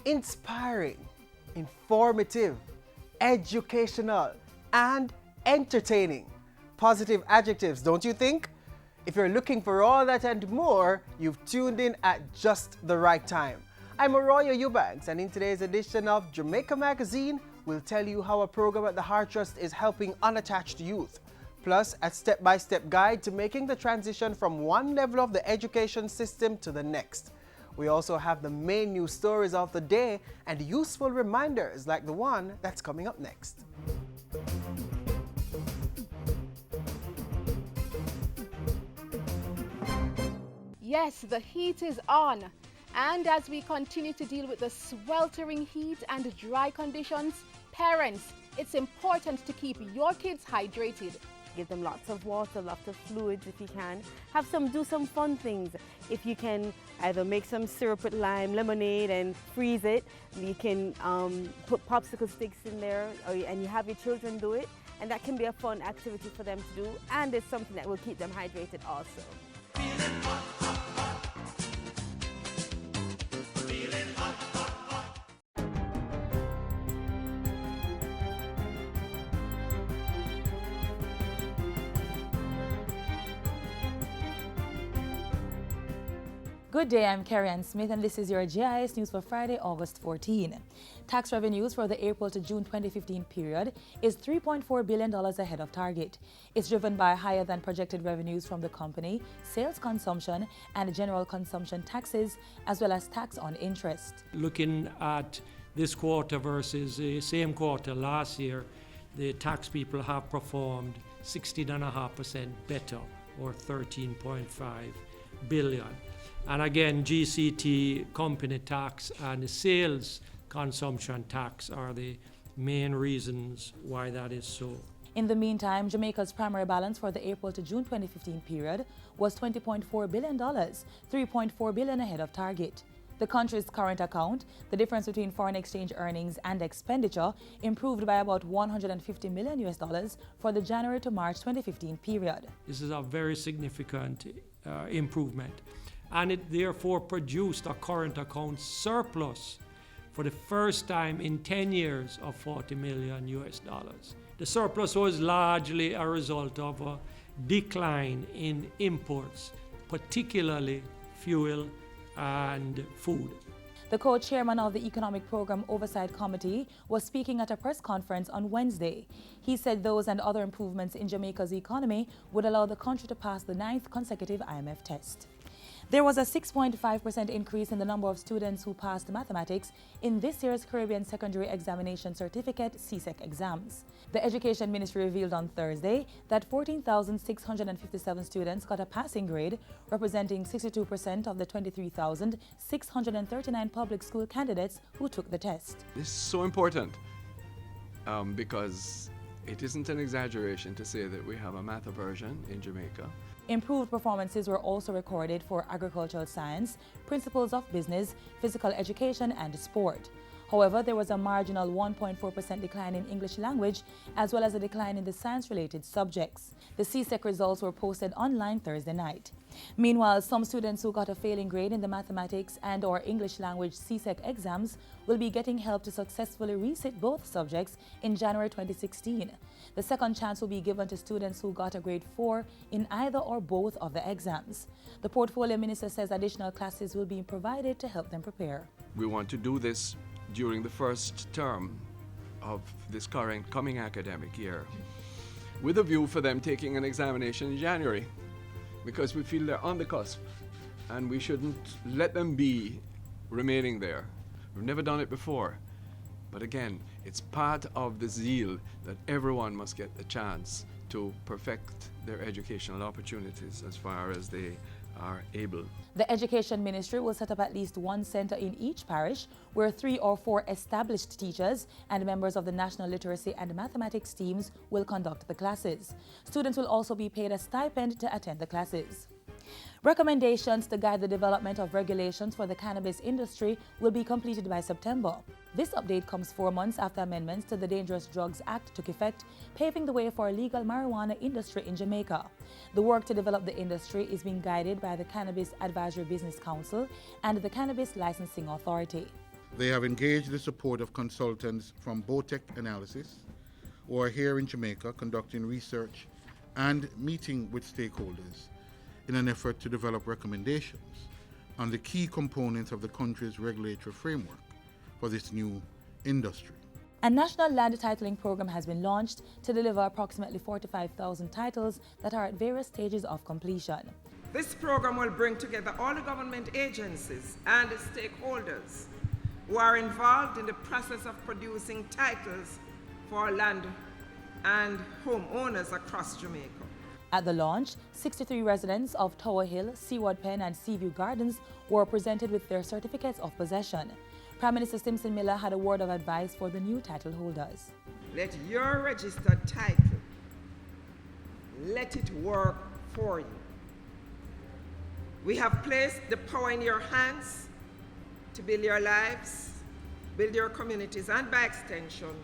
Inspiring, informative, educational, and entertaining. Positive adjectives, don't you think? If you're looking for all that and more, you've tuned in at just the right time. I'm Arroyo Eubanks, and in today's edition of Jamaica Magazine, we'll tell you how a program at the Heart Trust is helping unattached youth, plus a step-by-step guide to making the transition from one level of the education system to the next. We also have the main news stories of the day and useful reminders like the one that's coming up next. Yes, the heat is on. And as we continue to deal with the sweltering heat and dry conditions, parents, it's important to keep your kids hydrated. Give them lots of water, lots of fluids if you can. Do some fun things. If you can either make some syrup with lime, lemonade, and freeze it. You can put popsicle sticks in there, and you have your children do it. And that can be a fun activity for them to do. And it's something that will keep them hydrated also. Good day, I'm Carrie Ann Smith, and this is your GIS News for Friday, August 14. Tax revenues for the April to June 2015 period is $3.4 billion ahead of target. It's driven by higher than projected revenues from the company, sales consumption, and general consumption taxes, as well as tax on interest. Looking at this quarter versus the same quarter last year, the tax people have performed 16.5% better, or 13.5 billion. And again, GCT, company tax, and the sales consumption tax are the main reasons why that is so. In the meantime, Jamaica's primary balance for the April to June 2015 period was $20.4 billion, $3.4 billion ahead of target. The country's current account, the difference between foreign exchange earnings and expenditure, improved by about $150 million for the January to March 2015 period. This is a very significant improvement, and it therefore produced a current account surplus for the first time in 10 years of $40 million. The surplus was largely a result of a decline in imports, particularly fuel and food. The co-chairman of the Economic Program Oversight Committee was speaking at a press conference on Wednesday. He said those and other improvements in Jamaica's economy would allow the country to pass the 9th consecutive IMF test. There was a 6.5% increase in the number of students who passed mathematics in this year's Caribbean Secondary Examination Certificate (CSEC) exams. The Education Ministry revealed on Thursday that 14,657 students got a passing grade, representing 62% of the 23,639 public school candidates who took the test. This is so important because it isn't an exaggeration to say that we have a math aversion in Jamaica. Improved performances were also recorded for agricultural science, principles of business, physical education, and sport. However, there was a marginal 1.4% decline in English language, as well as a decline in the science-related subjects. The CSEC results were posted online Thursday night. Meanwhile, some students who got a failing grade in the mathematics and/or English language CSEC exams will be getting help to successfully resit both subjects in January 2016. The second chance will be given to students who got a grade 4 in either or both of the exams. The portfolio minister says additional classes will be provided to help them prepare. We want to do this during the first term of this coming academic year, with a view for them taking an examination in January, because we feel they're on the cusp and we shouldn't let them be remaining there. We've never done it before. But again, it's part of the zeal that everyone must get the chance to perfect their educational opportunities as far as they are able. The Education Ministry will set up at least one center in each parish where 3 or 4 established teachers and members of the National Literacy and Mathematics teams will conduct the classes. Students will also be paid a stipend to attend the classes. Recommendations to guide the development of regulations for the cannabis industry will be completed by September. This update comes 4 months after amendments to the Dangerous Drugs Act took effect, paving the way for a legal marijuana industry in Jamaica. The work to develop the industry is being guided by the Cannabis Advisory Business Council and the Cannabis Licensing Authority. They have engaged the support of consultants from Botech Analysis, who are here in Jamaica conducting research and meeting with stakeholders in an effort to develop recommendations on the key components of the country's regulatory framework for this new industry. A national land titling program has been launched to deliver approximately 45,000 titles that are at various stages of completion. This program will bring together all the government agencies and stakeholders who are involved in the process of producing titles for land and homeowners across Jamaica. At the launch, 63 residents of Tower Hill, Seaward Pen and Seaview Gardens were presented with their certificates of possession. Prime Minister Simpson Miller had a word of advice for the new title holders. Let your registered title, let it work for you. We have placed the power in your hands to build your lives, build your communities, and by extension,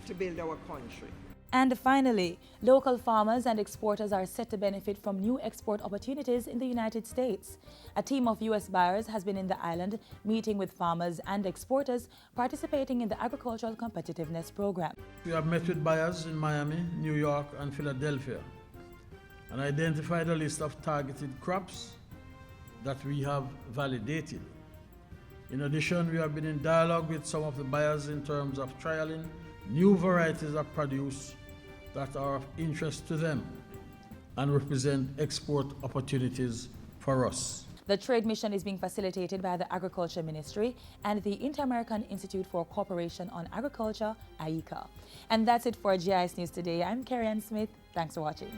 to build our country. And finally, local farmers and exporters are set to benefit from new export opportunities in the United States. A team of U.S. buyers has been in the island meeting with farmers and exporters participating in the Agricultural Competitiveness Program. We have met with buyers in Miami, New York, and Philadelphia and identified a list of targeted crops that we have validated. In addition, we have been in dialogue with some of the buyers in terms of trialing new varieties of produce that are of interest to them and represent export opportunities for us. The trade mission is being facilitated by the Agriculture Ministry and the Inter-American Institute for Cooperation on Agriculture, IECA. And that's it for GIS News today. I'm Carrie Ann Smith. Thanks for watching.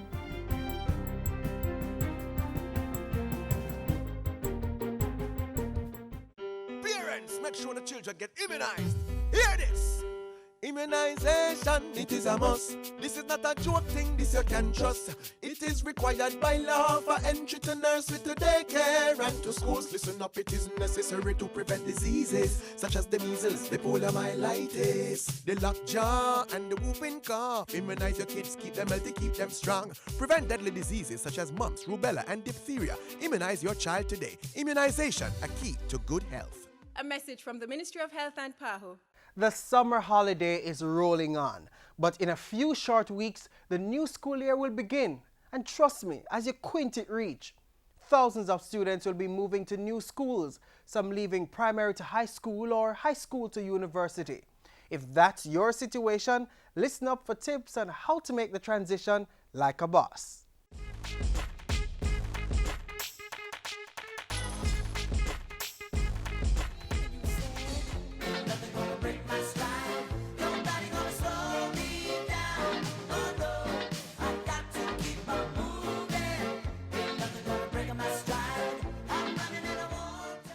Parents, make sure the children get immunized. Hear this! Immunization, it is a must. This is not a joke thing, this you can trust. It is required by law for entry to nursery, to daycare and to schools. Listen up, it is necessary to prevent diseases such as the measles, the poliomyelitis, the lockjaw and the whooping cough. Immunize your kids, keep them healthy, keep them strong. Prevent deadly diseases such as mumps, rubella and diphtheria. Immunize your child today. Immunization, a key to good health. A message from the Ministry of Health and PAHO. The summer holiday is rolling on, but in a few short weeks, the new school year will begin. And trust me, as you quint it reach, thousands of students will be moving to new schools, some leaving primary to high school or high school to university. If that's your situation, listen up for tips on how to make the transition like a boss.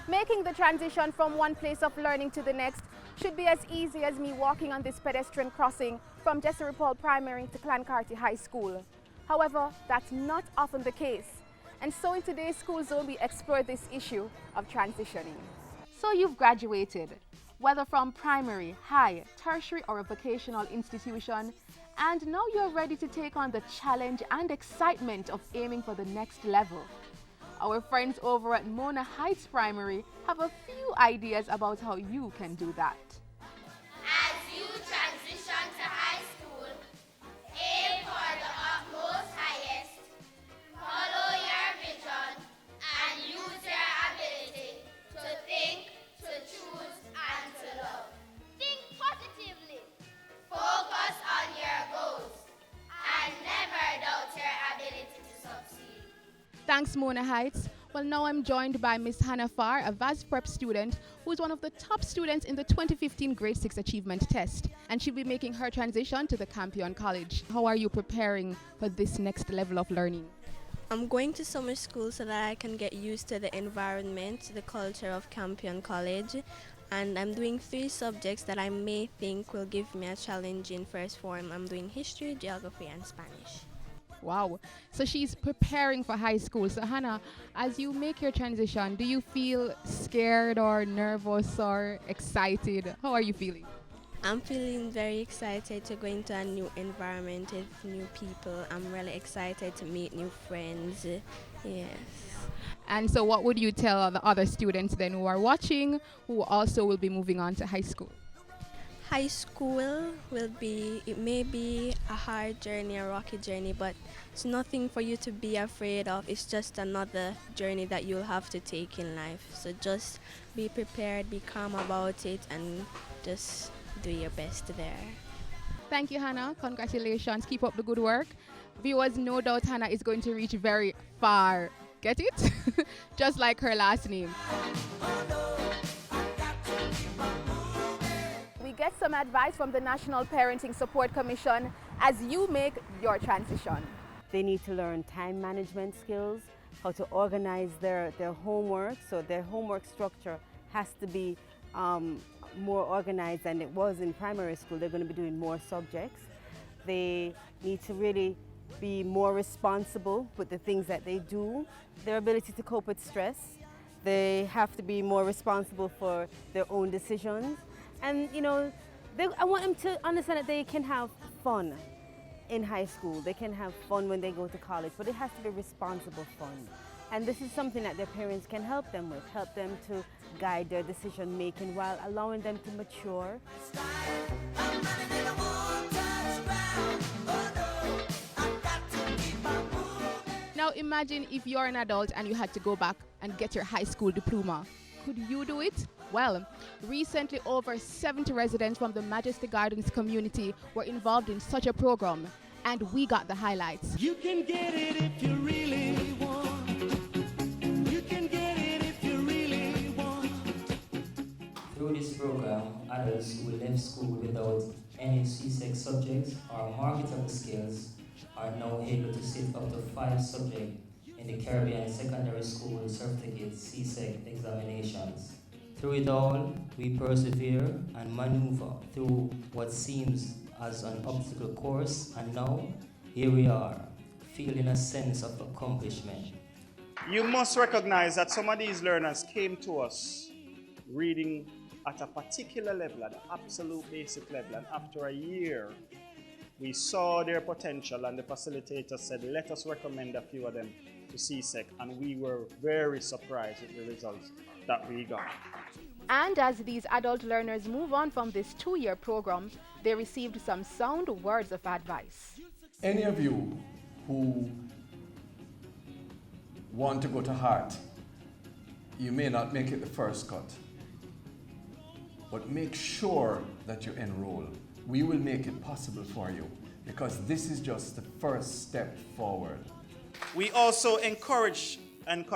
Making the transition from one place of learning to the next should be as easy as me walking on this pedestrian crossing from Jesse Paul Primary to Clancarty High School. However, that's not often the case. And so in today's School Zone, we explore this issue of transitioning. So you've graduated, whether from primary, high, tertiary or a vocational institution, and now you're ready to take on the challenge and excitement of aiming for the next level. Our friends over at Mona Heights Primary have a few ideas about how you can do that. As you transition to high school, aim for the utmost highest, follow your vision, and use your ability to think, to choose, and to love. Think positively, focus on your goals, and never doubt your ability to succeed. Thanks, Mona Heights. Well, now I'm joined by Miss Hannah Farr, a VAS Prep student who is one of the top students in the 2015 Grade 6 Achievement Test. And she'll be making her transition to the Campion College. How are you preparing for this next level of learning? I'm going to summer school so that I can get used to the environment, the culture of Campion College. And I'm doing 3 subjects that I may think will give me a challenge in first form. I'm doing history, geography, and Spanish. Wow. So she's preparing for high school. So Hannah, as you make your transition, do you feel scared or nervous or excited? How are you feeling? I'm feeling very excited to go into a new environment with new people. I'm really excited to meet new friends Yes. And so what would you tell the other students then who are watching, who also will be moving on to high school? High school it may be a hard journey, a rocky journey, but it's nothing for you to be afraid of. It's just another journey that you'll have to take in life. So just be prepared, be calm about it, and just do your best there. Thank you, Hannah. Congratulations. Keep up the good work. Viewers, no doubt Hannah is going to reach very far. Get it? Just like her last name. We get some advice from the National Parenting Support Commission as you make your transition. They need to learn time management skills, how to organize their homework. So their homework structure has to be more organized than it was in primary school. They're going to be doing more subjects. They need to really be more responsible with the things that they do. Their ability to cope with stress. They have to be more responsible for their own decisions. And you know, I want them to understand that they can have fun in high school. They can have fun when they go to college, but it has to be responsible fun. And this is something that their parents can help them with, help them to guide their decision making while allowing them to mature. Now imagine if you're an adult and you had to go back and get your high school diploma. Could you do it? Well, recently over 70 residents from the Majesty Gardens community were involved in such a program, and we got the highlights. You can get it if you really want. You can get it if you really want. Through this program, adults who left school without any CSEC subjects or marketable skills are now able to sit up to 5 subjects in the Caribbean Secondary School Certificate CSEC examinations. Through it all, we persevere and maneuver through what seems as an obstacle course, and now here we are, feeling a sense of accomplishment. You must recognize that some of these learners came to us reading at a particular level, at the absolute basic level, and after a year, we saw their potential, and the facilitator said, let us recommend a few of them to CSEC, and we were very surprised with the results that we got. And as these adult learners move on from this 2-year program, they received some sound words of advice. Any of you who want to go to Hart, you may not make it the first cut, but make sure that you enroll. We will make it possible for you, because this is just the first step forward. We also encourage the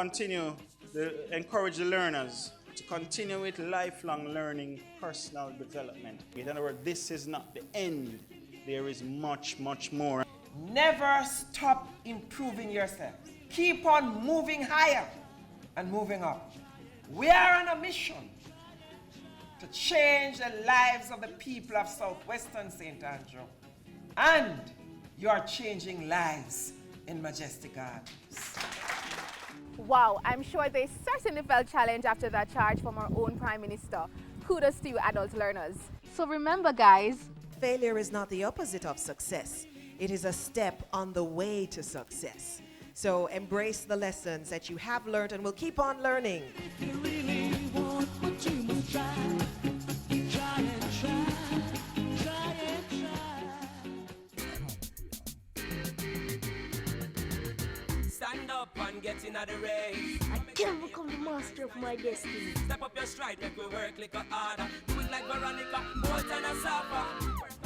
learners to continue with lifelong learning, personal development. In other words, this is not the end. There is much, much more. Never stop improving yourself. Keep on moving higher and moving up. We are on a mission to change the lives of the people of Southwestern St. Andrew. And you are changing lives in Majesty Gardens. Wow, I'm sure they certainly felt challenged after that charge from our own Prime Minister. Kudos to you, adult learners. So remember, guys, failure is not the opposite of success. It is a step on the way to success. So embrace the lessons that you have learned and will keep on learning. If you really want what you must try. Try and try. Try and try. Stand up and get in the race. I can become the master of my destiny. Step up your stride, make we work like a harder. Do it like Veronica, more than a supper.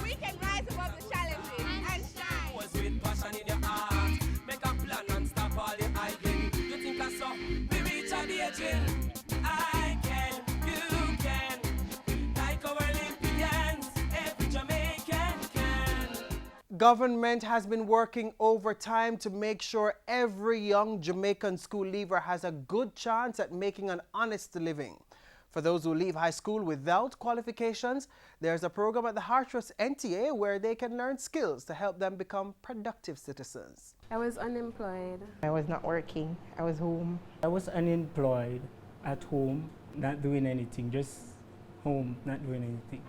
We can rise above the challenges and shine. Was with passion in your heart. Make a plan and stop all the idling. You think I saw we reach at the edge? I can, you can. Like our Olympians, every Jamaican can. Government has been working overtime to make sure every young Jamaican school leaver has a good chance at making an honest living. For those who leave high school without qualifications, there's a program at the Hartress NTA where they can learn skills to help them become productive citizens. I was unemployed. I was not working. I was home. I was unemployed at home, not doing anything, just home not doing anything.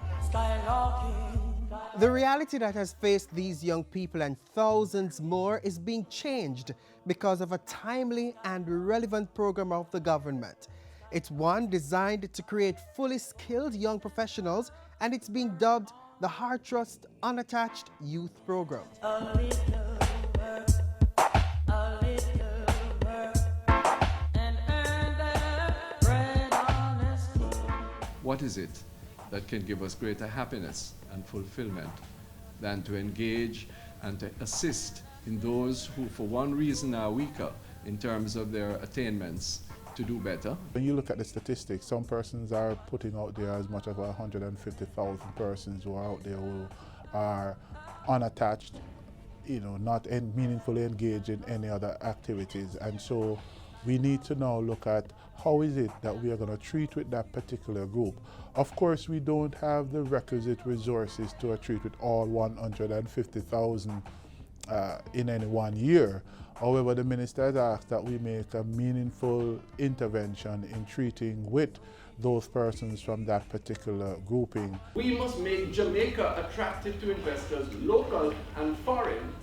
The reality that has faced these young people and thousands more is being changed because of a timely and relevant program of the government. It's one designed to create fully skilled young professionals, and it's being dubbed the Heart Trust Unattached Youth Program. What is it that can give us greater happiness and fulfillment than to engage and to assist in those who for one reason are weaker in terms of their attainments to do better? When you look at the statistics, some persons are putting out there as much as 150,000 persons who are out there who are unattached, not meaningfully engaged in any other activities. And so we need to now look at how is it that we are going to treat with that particular group. Of course, we don't have the requisite resources to treat with all 150,000 in any one year. However, the minister has asked that we make a meaningful intervention in treating with those persons from that particular grouping. We must make Jamaica attractive to investors, local and foreign,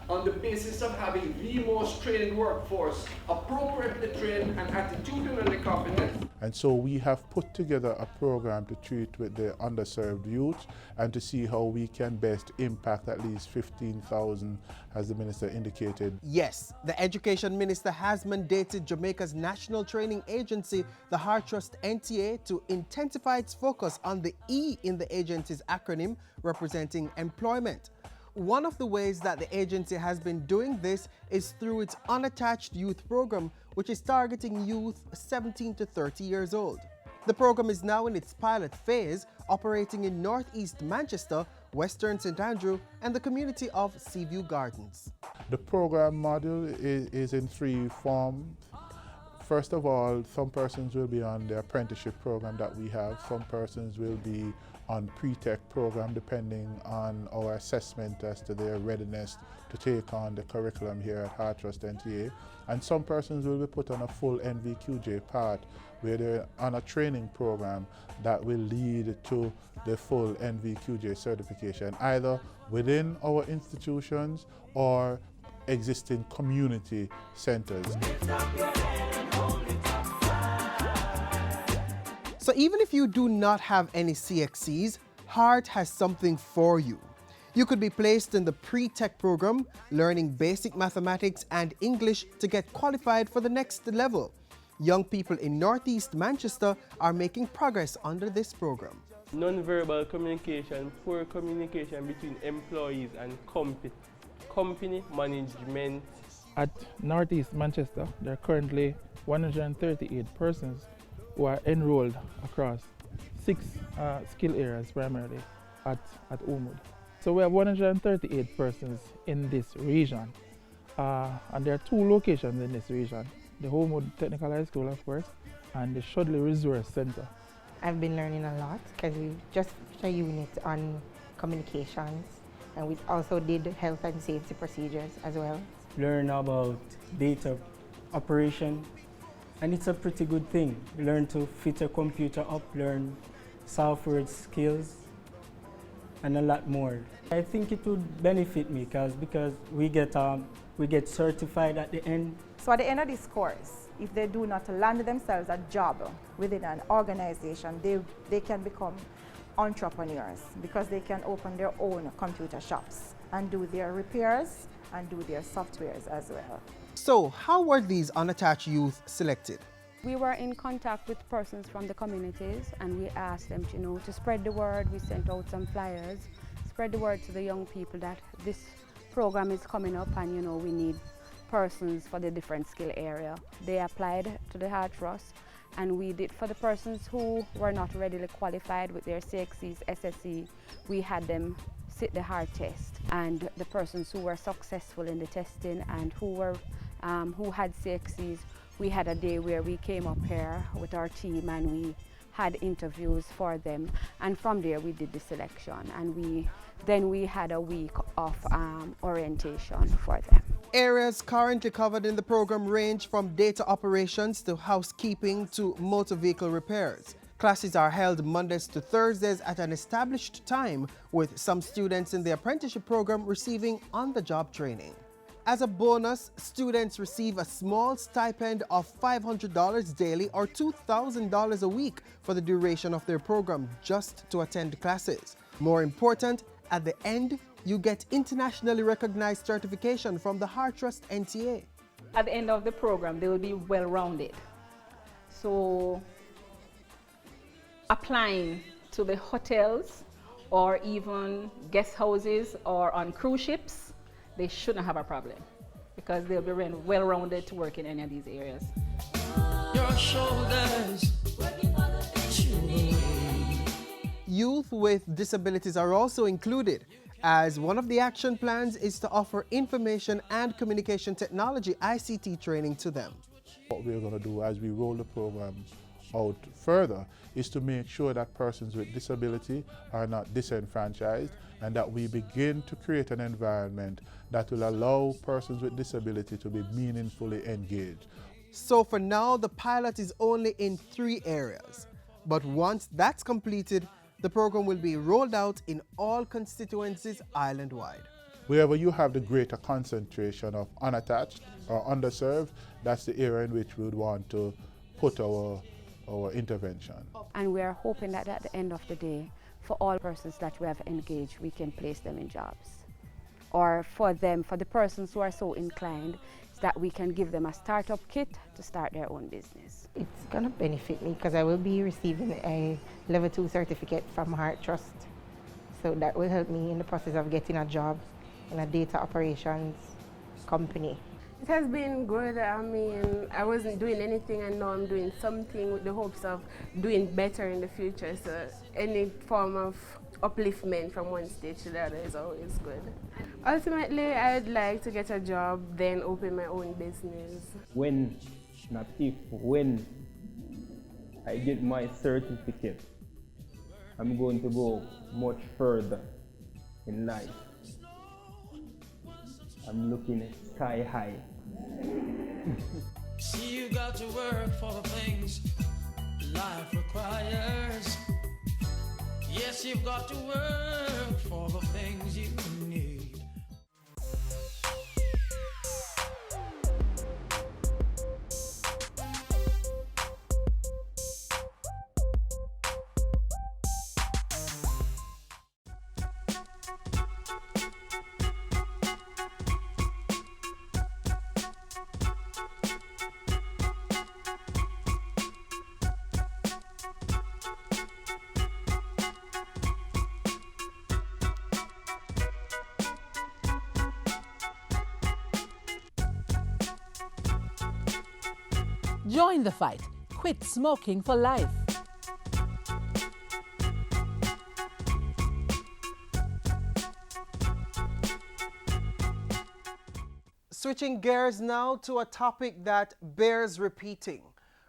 on the basis of having the most trained workforce, appropriately trained and attitudinally competent. And so we have put together a program to treat with the underserved youth and to see how we can best impact at least 15,000, as the minister indicated. Yes, the Education Minister has mandated Jamaica's national training agency, the Heart Trust NTA, to intensify its focus on the E in the agency's acronym, representing employment. One of the ways that the agency has been doing this is through its Unattached Youth Program, which is targeting youth 17 to 30 years old. The program is now in its pilot phase, operating in northeast Manchester, western St. Andrew, and the community of Seaview Gardens. The program model is in three forms. First of all, some persons will be on the apprenticeship program that we have. Some persons will be on pre-tech program depending on our assessment as to their readiness to take on the curriculum here at Heart Trust NTA. And some persons will be put on a full NVQJ path where they're on a training program that will lead to the full NVQJ certification, either within our institutions or existing community centers. So even if you do not have any CXCs, Heart has something for you. You could be placed in the pre-tech program, learning basic mathematics and English to get qualified for the next level. Young people in northeast Manchester are making progress under this program. Non-verbal communication, poor communication between employees and company management. At Northeast Manchester, there are currently 138 persons who are enrolled across 6 skill areas primarily at Ormwood. So we have 138 persons in this region, and there are 2 locations in this region, the Ormwood Technical High School, of course, and the Shudley Resource Center. I've been learning a lot because we just finished a unit on communications, and we also did health and safety procedures as well. Learn about data operation, and it's a pretty good thing. Learn to fit a computer up, learn software skills, and a lot more. I think it would benefit me because we get certified at the end. So at the end of this course, if they do not land themselves a job within an organization, they can become entrepreneurs because they can open their own computer shops and do their repairs and do their softwares as well. So how were these unattached youth selected? We were in contact with persons from the communities, and we asked them to spread the word. We sent out some flyers, spread the word to the young people that this program is coming up and we need persons for the different skill area. They applied to the Heart Trust, and we did for the persons who were not readily qualified with their CXCs, SSE, we had them sit the heart test, and the persons who were successful in the testing and who had CXCs, we had a day where we came up here with our team and we had interviews for them, and from there we did the selection, and then we had a week of orientation for them. Areas currently covered in the program range from data operations to housekeeping to motor vehicle repairs. Classes are held Mondays to Thursdays at an established time, with some students in the apprenticeship program receiving on-the-job training. As a bonus, students receive a small stipend of $500 daily or $2,000 a week for the duration of their program just to attend classes. More important, at the end, you get internationally recognized certification from the Heart Trust NTA. At the end of the program, they will be well-rounded. So applying to the hotels or even guest houses or on cruise ships, they shouldn't have a problem because they'll be well-rounded to work in any of these areas. Your shoulders. Youth with disabilities are also included, as one of the action plans is to offer information and communication technology ICT training to them. What we're going to do as we roll the program out further is to make sure that persons with disability are not disenfranchised and that we begin to create an environment that will allow persons with disability to be meaningfully engaged. So for now, the pilot is only in 3 areas. But once that's completed, the program will be rolled out in all constituencies island-wide. Wherever you have the greater concentration of unattached or underserved, that's the area in which we would want to put our intervention. And we are hoping that at the end of the day, for all persons that we have engaged, we can place them in jobs. Or for the persons who are so inclined, that we can give them a startup kit to start their own business. It's going to benefit me because I will be receiving a level 2 certificate from Heart Trust. So that will help me in the process of getting a job in a data operations company. It has been good. I mean, I wasn't doing anything and now I'm doing something with the hopes of doing better in the future. So any form of upliftment from one stage to the other is always good. Ultimately, I'd like to get a job, then open my own business. When, not if, when I get my certificate, I'm going to go much further in life. I'm looking sky high. See, you got to work for the things life requires. Yes, you've got to work for the things you need. Join the fight. Quit smoking for life. Switching gears now to a topic that bears repeating.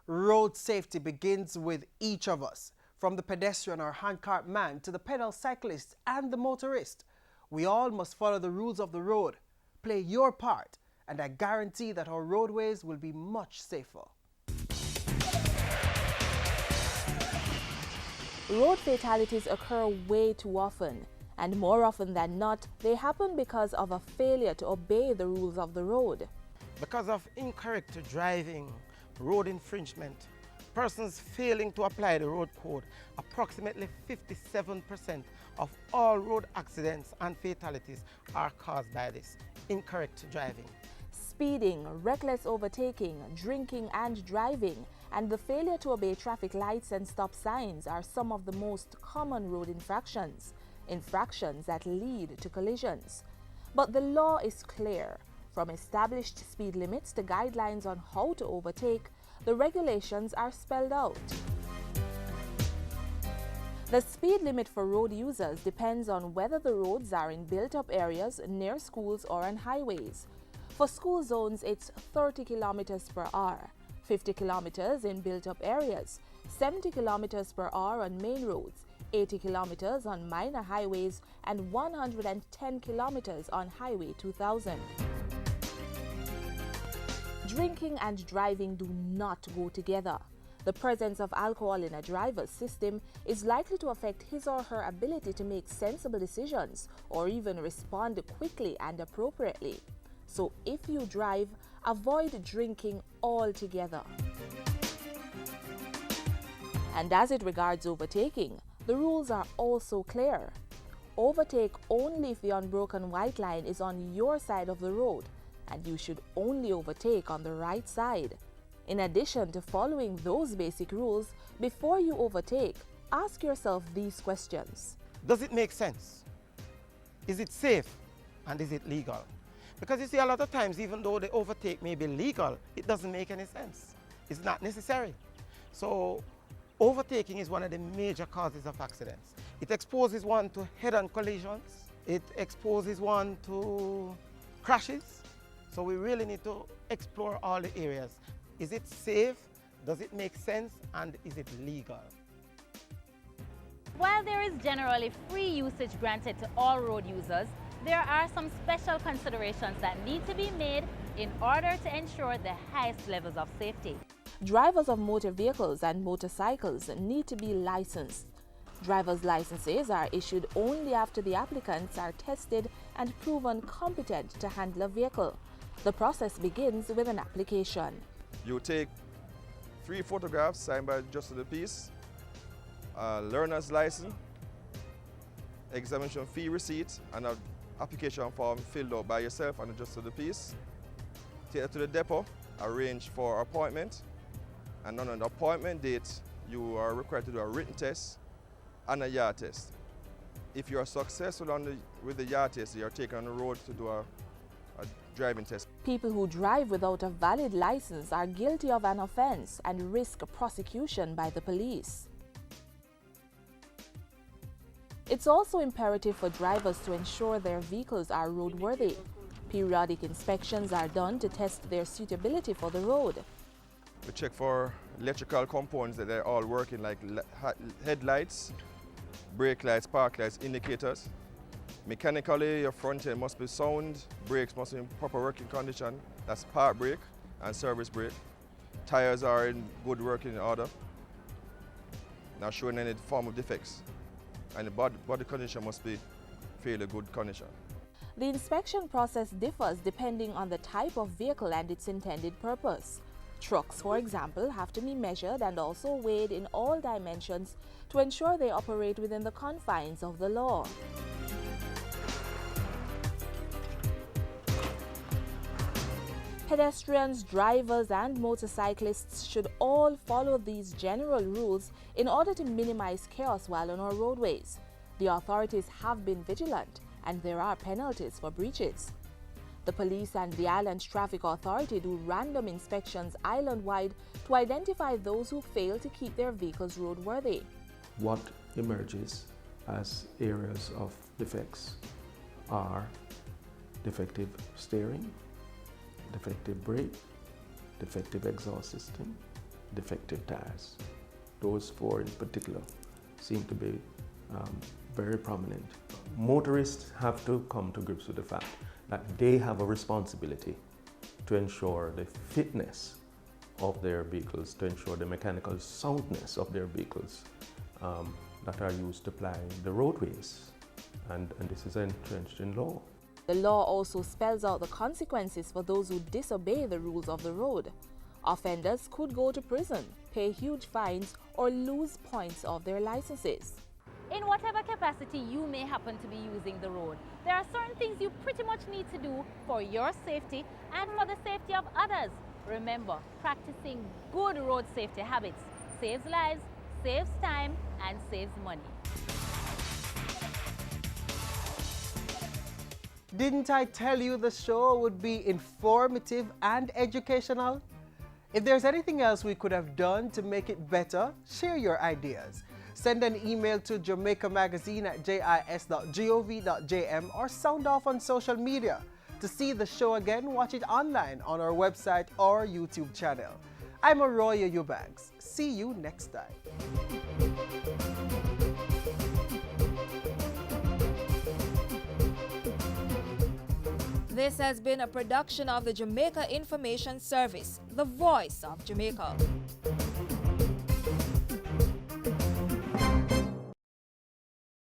Road safety begins with each of us, from the pedestrian or handcart man to the pedal cyclist and the motorist. We all must follow the rules of the road. Play your part, and I guarantee that our roadways will be much safer. Road fatalities occur way too often, and more often than not, they happen because of a failure to obey the rules of the road. Because of incorrect driving, road infringement, persons failing to apply the road code, approximately 57% of all road accidents and fatalities are caused by this incorrect driving. Speeding, reckless overtaking, drinking and driving, and the failure to obey traffic lights and stop signs are some of the most common road infractions that lead to collisions. But the law is clear. From established speed limits to guidelines on how to overtake, the regulations are spelled out. The speed limit for road users depends on whether the roads are in built-up areas, near schools or on highways. For school zones, it's 30 kilometers per hour, 50 kilometers in built-up areas, 70 kilometers per hour on main roads, 80 kilometers on minor highways, and 110 kilometers on Highway 2000. Drinking and driving do not go together. The presence of alcohol in a driver's system is likely to affect his or her ability to make sensible decisions or even respond quickly and appropriately. So if you drive, avoid drinking altogether. And as it regards overtaking, the rules are also clear. Overtake only if the unbroken white line is on your side of the road, and you should only overtake on the right side. In addition to following those basic rules, before you overtake, ask yourself these questions. Does it make sense? Is it safe? And is it legal? Because you see, a lot of times, even though the overtake may be legal, it doesn't make any sense. It's not necessary. So overtaking is one of the major causes of accidents. It exposes one to head-on collisions. It exposes one to crashes. So we really need to explore all the areas. Is it safe? Does it make sense? And is it legal? While there is generally free usage granted to all road users, there are some special considerations that need to be made in order to ensure the highest levels of safety. Drivers of motor vehicles and motorcycles need to be licensed. Driver's licenses are issued only after the applicants are tested and proven competent to handle a vehicle. The process begins with an application. You take 3 photographs signed by Justice of the Peace, a learner's license, examination fee receipt, and an application form filled out by yourself and the Justice of the Peace. Take it to the depot, arrange for appointment, and on an appointment date, you are required to do a written test and a yard test. If you are successful with the yard test, you are taken on the road to do a driving test. People who drive without a valid license are guilty of an offense and risk prosecution by the police. It's also imperative for drivers to ensure their vehicles are roadworthy. Periodic inspections are done to test their suitability for the road. We check for electrical components that they're all working, like headlights, brake lights, park lights, indicators. Mechanically, your front end must be sound, brakes must be in proper working condition. That's park brake and service brake. Tires are in good working order, not showing any form of defects. And the body condition must be fairly good condition. The inspection process differs depending on the type of vehicle and its intended purpose. Trucks, for example, have to be measured and also weighed in all dimensions to ensure they operate within the confines of the law. Pedestrians, drivers, and motorcyclists should all follow these general rules in order to minimize chaos while on our roadways. The authorities have been vigilant, and there are penalties for breaches. The police and the Island Traffic Authority do random inspections island-wide to identify those who fail to keep their vehicles roadworthy. What emerges as areas of defects are defective steering, defective brake, defective exhaust system, defective tires. Those 4 in particular seem to be very prominent. Motorists have to come to grips with the fact that they have a responsibility to ensure the fitness of their vehicles, to ensure the mechanical soundness of their vehicles that are used to ply the roadways. And this is entrenched in law. The law also spells out the consequences for those who disobey the rules of the road. Offenders could go to prison, pay huge fines, or lose points of their licenses. In whatever capacity you may happen to be using the road, there are certain things you pretty much need to do for your safety and for the safety of others. Remember, practicing good road safety habits saves lives, saves time, and saves money. Didn't I tell you the show would be informative and educational? If there's anything else we could have done to make it better, share your ideas. Send an email to jamaicamagazine@jis.gov.jm or sound off on social media. To see the show again, watch it online on our website or YouTube channel. I'm Arroyo Eubanks. See you next time. This has been a production of the Jamaica Information Service, the voice of Jamaica.